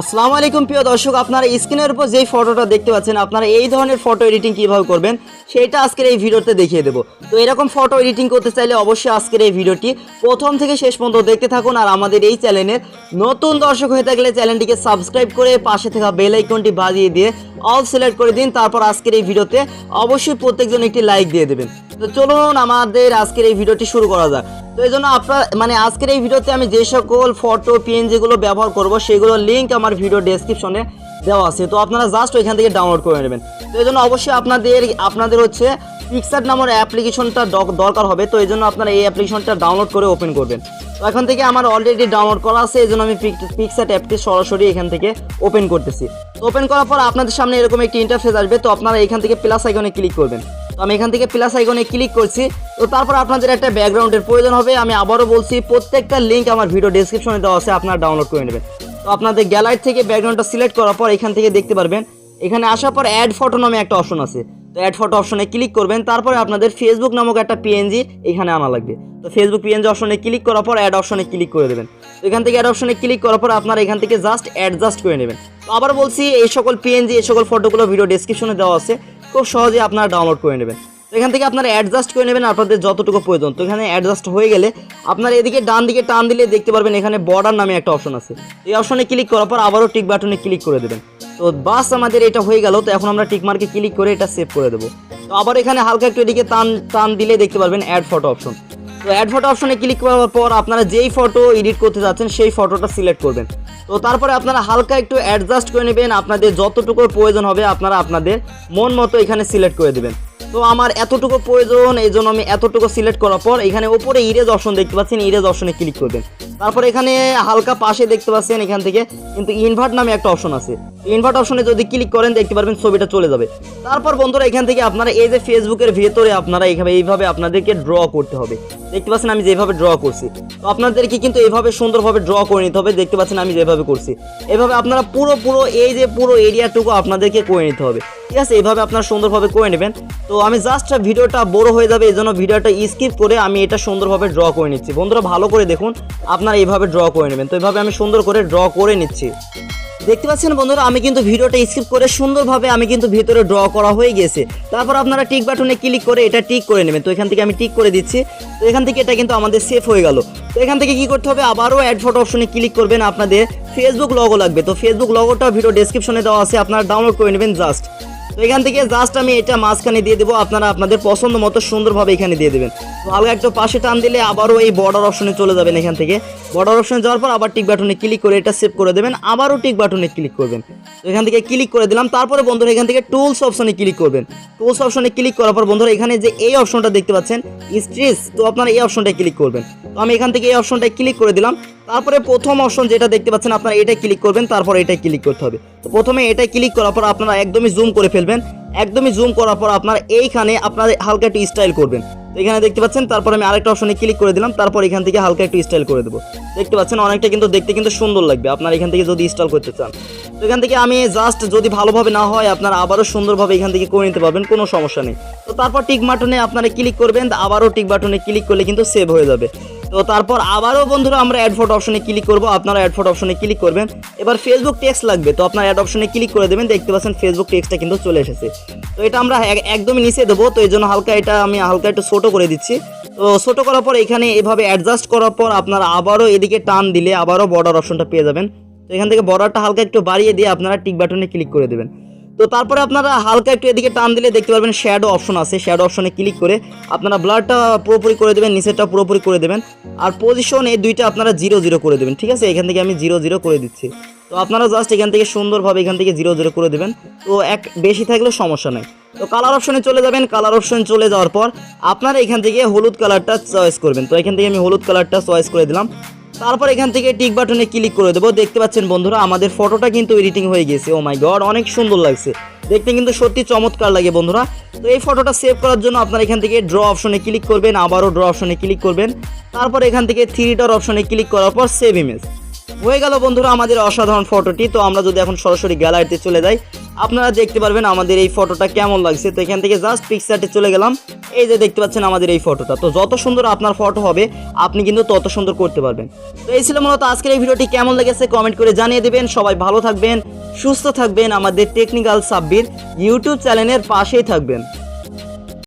আসসালামু আলাইকুম প্রিয় দর্শক, আপনারা স্ক্রিনের উপর যেই ফটোটা দেখতে পাচ্ছেন, আপনারা এই ধরনের ফটো এডিটিং কিভাবে করবেন সেটা আজকের এই ভিডিওতে দেখিয়ে দেবো। তো এরকম ফটো এডিটিং করতে চাইলে অবশ্যই আজকের এই ভিডিওটি প্রথম থেকে শেষ পর্যন্ত দেখতে থাকুন। আর আমাদের এই চ্যানেলের নতুন দর্শক হয়ে থাকলে চ্যানেলটিকে সাবস্ক্রাইব করে পাশে থাকা বেল আইকনটি বাজিয়ে দিয়ে অল সিলেক্ট করে দিন। তারপর আজকের এই ভিডিওতে অবশ্যই প্রত্যেকজন একটি লাইক দিয়ে দেবেন। তো চলুন আমাদের আজকের এই ভিডিওটি শুরু করা যাক। তো এই জন্য আজকের এই ভিডিওতে আমি যে সকল ফটো পিএনজিগুলো ব্যবহার করব সেগুলোর লিঙ্ক আমার ভিডিও ডেসক্রিপশনে দেওয়া আছে। তো আপনারা জাস্ট ওইখান থেকে ডাউনলোড করে নেবেন। তো এই জন্য অবশ্যই আপনাদের হচ্ছে পিকসার্ট নামের অ্যাপ্লিকেশনটা দরকার হবে। তো এই জন্য আপনারা এই অ্যাপ্লিকেশনটা ডাউনলোড করে ওপেন করবেন। তো এখান থেকে আমার অলরেডি ডাউনলোড করা আছে, এই জন্য আমি পিকসার্ট অ্যাপটি সরাসরি এখান থেকে ওপেন করতেছি। তো ওপেন করার পর আপনাদের সামনে এরকম একটি ইন্টারফেস আসবে। তো আপনারা এখান থেকে প্লাস আইকনে ক্লিক করবেন। তো আমি এখান থেকে প্লাস আইকনে ক্লিক করছি। তো তারপর আপনাদের একটা ব্যাকগ্রাউন্ডের প্রয়োজন হবে। আমি আবারও বলছি, প্রত্যেকটা লিঙ্ক আমার ভিডিও ডেসক্রিপশনে দেওয়া আছে, আপনারা ডাউনলোড করে নেবেন। তো আপনাদের গ্যালারি থেকে ব্যাকগ্রাউন্ডটা সিলেক্ট করার পর এখান থেকে দেখতে পারবেন, এখানে আসার পর অ্যাড ফটো নামে একটা অপশন আছে। তো অ্যাড ফটো অপশনে ক্লিক করবেন। তারপরে আপনাদের ফেসবুক নামক একটা পিএনজি এখানে আনা লাগবে। তো ফেসবুক পিএনজি অপশনে ক্লিক করার পর অ্যাড অপশনে ক্লিক করে দেবেন। তো এখান থেকে অ্যাড অপশনে ক্লিক করার পর আপনারা এখান থেকে জাস্ট অ্যাডজাস্ট করে নেবেন। তো আবার বলছি, এই সকল পিএনজি এই সকল ফটোগুলো ভিডিও ডেসক্রিপশনে দেওয়া আছে, খুব সহজে আপনারা ডাউনলোড করে নেবেন। তো এখান থেকে আপনারা অ্যাডজাস্ট করে নেবেন আপনাদের যতটুকু প্রয়োজন। তো এখানে অ্যাডজাস্ট হয়ে গেলে আপনারা এদিকে ডান দিকে টান দিলে দেখতে পারবেন এখানে বর্ডার নামে একটা অপশন আছে। এই অপশনে ক্লিক করার পর আবারও টিক বাটনে ক্লিক করে দেবেন। তো বাস আমাদের এটা হয়ে গেল। তো এখন আমরা টিক মার্কে ক্লিক করে এটা সেভ করে দেবো। তো আবার এখানে হালকা একটু এদিকে টান দিলে দেখতে পারবেন অ্যাড ফটো অপশন। তো অ্যাড ফটো অপশনে ক্লিক করার পর আপনারা যেই ফটো এডিট করতে যাচ্ছেন সেই ফটোটা সিলেক্ট করবেন। তো তারপরে আপনারা হালকা একটু অ্যাডজাস্ট করে নেবেন, আপনাদের যতটুকু প্রয়োজন হবে আপনারা আপনাদের মন মতো এখানে সিলেক্ট করে দেবেন। তো আমার এতটুকু প্রয়োজন, এই জন্য আমি এতটুকু সিলেক্ট করার পর এখানে উপরে ইরেজ অপশন দেখতে পাচ্ছেন, ইরেজ অপশনে ক্লিক করবেন। তারপর এখানে হালকা পাশে দেখতে পাচ্ছেন এখান থেকে কিন্তু ইনভার্ট নামে একটা অপশন আছে। ইনভার্ট অপশনে যদি ক্লিক করেন দেখতে পারবেন ছবিটা চলে যাবে। তারপর বন্ধুরা এখান থেকে আপনারা এই যে ফেসবুকের ভেতরে আপনারা এইভাবে আপনাদেরকে ড্র করতে হবে। দেখতে পাচ্ছেন আমি যেভাবে ড্র করছি। তো আপনাদেরকে কিন্তু এইভাবে সুন্দরভাবে ড্র করে নিতে হবে। দেখতে পাচ্ছেন আমি যেভাবে করছি, এভাবে আপনারা পুরো পুরো এরিয়াটুকু আপনাদেরকে করে নিতে হবে। ঠিক আছে, এইভাবে আপনারা সুন্দরভাবে করে নেবেন। তো আমি জাস্ট ভিডিওটা বড় হয়ে যাবে, এই জন্য ভিডিওটা স্কিপ করে আমি এটা সুন্দরভাবে ড্র করে নিচ্ছি। বন্ধুরা ভালো করে দেখুন, আপনারা এইভাবে ড্র করে নেবেন। তো এইভাবে আমি সুন্দর করে ড্র করে নিচ্ছি। দেখতে পাচ্ছেন বন্ধুরা, আমি কিন্তু ভিডিওটা স্কিপ করে সুন্দরভাবে আমি কিন্তু ভিতরে ড্র করা হয়ে গেছে। তারপর আপনারা টিক বাটনে ক্লিক করে এটা টিক করে নেবেন। তো এখান থেকে আমি টিক করে দিচ্ছি। তো এখান থেকে এটা কিন্তু আমাদের সেভ হয়ে গেল। তো এখান থেকে কি করতে হবে, আবারও অ্যাড ফটো অপশনে ক্লিক করবেন। আপনাদের ফেসবুক লগো লাগবে। তো ফেসবুক লগোটা ভিডিও ডেসক্রিপশনে দেওয়া আছে, আপনারা ডাউনলোড করে নেবেন জাস্ট। তো এখান থেকে জাস্ট আমি এটা মাঝখানে দিয়ে দেবো, আপনারা আপনাদের পছন্দ মতো সুন্দরভাবে এখানে দিয়ে দেবেন। তো হালকা একটু পাশে টান দিলে আবারও এই বর্ডার অপশনে চলে যাবেন। এখান থেকে বর্ডার অপশনে যাওয়ার পর আবার টিক বাটনে ক্লিক করে এটা সেভ করে দেবেন, আবারও টিক বাটনে ক্লিক করবেন। তো এখান থেকে ক্লিক করে দিলাম। তারপরে বন্ধুরা এখান থেকে টুলস অপশনে ক্লিক করবেন। টুলস অপশনে ক্লিক করার পর বন্ধুরা এখানে যে এই অপশনটা দেখতে পাচ্ছেন স্ট্রেস, তো আপনারা এই অপশনটায় ক্লিক করবেন। তো আমি এখান থেকে এই অপশনটায় ক্লিক করে দিলাম। তারপরে প্রথম অপশন যেটা দেখতে পাচ্ছেন আপনারা এটাই ক্লিক করবেন, তারপর এটাই ক্লিক করতে হবে। তো প্রথমে এটাই ক্লিক করার পর আপনারা একদমই জুম করে ফেলবেন। একদমই জুম করার পর আপনারা এইখানে আপনারা হালকা একটু স্টাইল করবেন। তো এখানে দেখতে পাচ্ছেন, তারপর আমি আরেকটা অপশনে ক্লিক করে দিলাম। তারপর এখান থেকে হালকা একটু স্টাইল করে দেবো। দেখতে পাচ্ছেন অনেকটা কিন্তু দেখতে কিন্তু সুন্দর লাগবে আপনারা এখান থেকে যদি স্টাইল করতে চান। তো এখান থেকে আমি জাস্ট যদি ভালোভাবে না হয় আপনারা আবারও সুন্দরভাবে এখান থেকে করে নিতে পারবেন, কোনো সমস্যা নেই। তো তারপর টিক বাটনে আপনারা ক্লিক করবেন, আবারও টিক বাটনে ক্লিক করলে কিন্তু সেভ হয়ে যাবে। তো তারপর আবারও বন্ধুরা আমরা অ্যাড ফটো অপশনে ক্লিক করব। আপনারা অ্যাড ফটো অপশনে ক্লিক করবেন। এবার ফেসবুক টেক্সট লাগবে। তো আপনারা অ্যাড অপশনে ক্লিক করে দেবেন। দেখতে পাচ্ছেন ফেসবুক টেক্সটটা কিন্তু চলে এসেছে। তো এটা আমরা একদমই নিচে দেবো। তো এই জন্য আমি হালকা একটু ছোটো করে দিচ্ছি। তো ছোটো করার পর এখানে এভাবে অ্যাডজাস্ট করার পর আপনারা আবারও এদিকে টান দিলে আবারও বর্ডার অপশনটা পেয়ে যাবেন। তো এখান থেকে বর্ডারটা হালকা একটু বাড়িয়ে দিয়ে আপনারা টিক বাটনে ক্লিক করে দেবেন। তো তারপরে আপনারা হালকা একটু এদিকে টান দিলে দেখতে পারবেন শ্যাডো অপশন আছে। শ্যাডো অপশনে ক্লিক করে আপনারা ব্লারটা পুরোপুরি করে দেবেন, নিচেরটা পুরোপুরি করে দেবেন। আর পজিশন এই দুইটা আপনারা 0 করে দেবেন। ঠিক আছে, এখান থেকে আমি 0 করে দিচ্ছি। তো আপনারা জাস্ট এখান থেকে সুন্দরভাবে এখান থেকে 0 করে দেবেন। তো বেশি থাকলেও সমস্যা নেই। তো কালার অপশনে চলে যাবেন। কালার অপশনে চলে যাওয়ার পর আপনারা এখান থেকে হলুদ কালারটা চয়েস করবেন। তো এখান থেকে আমি হলুদ কালারটা চয়েস করে দিলাম। তারপর এখান থেকে টিক বাটনে ক্লিক করে দেবো। দেখতে পাচ্ছেন বন্ধুরা আমাদের ফটোটা কিন্তু এডিটিং হয়ে গেছে। ও মাই গড, অনেক সুন্দর লাগছে দেখতে, কিন্তু সত্যি চমৎকার লাগে বন্ধুরা। তো এই ফটোটা সেভ করার জন্য আপনারা এখান থেকে ড্র অপশনে ক্লিক করবেন, আবারও ড্র অপশনে ক্লিক করবেন। তারপর এখান থেকে 3 ডট অপশনে ক্লিক করার পর সেভ ইমেজ হয়ে গেল বন্ধুরা আমাদের অসাধারণ ফটোটি। তো আমরা যদি এখন সরাসরি গ্যালারিতে চলে যাই, আপনারা দেখতে পারবেন আমাদের এই ফটোটা কেমন লাগছে। তো এখান থেকে জাস্ট পিকচার্টে চলে গেলাম, এই যে দেখতে পাচ্ছেন আমাদের এই ফটোটা। তো যত সুন্দর আপনার ফটো হবে আপনি কিন্তু তত সুন্দর করতে পারবেন। তো এই ছিল মূলত আজকের এই ভিডিওটি, কেমন লেগেছে কমেন্ট করে জানিয়ে দেবেন। সবাই ভালো থাকবেন, সুস্থ থাকবেন, আমাদের টেকনিক্যাল সাব্বির ইউটিউব চ্যানেলের পাশেই থাকবেন।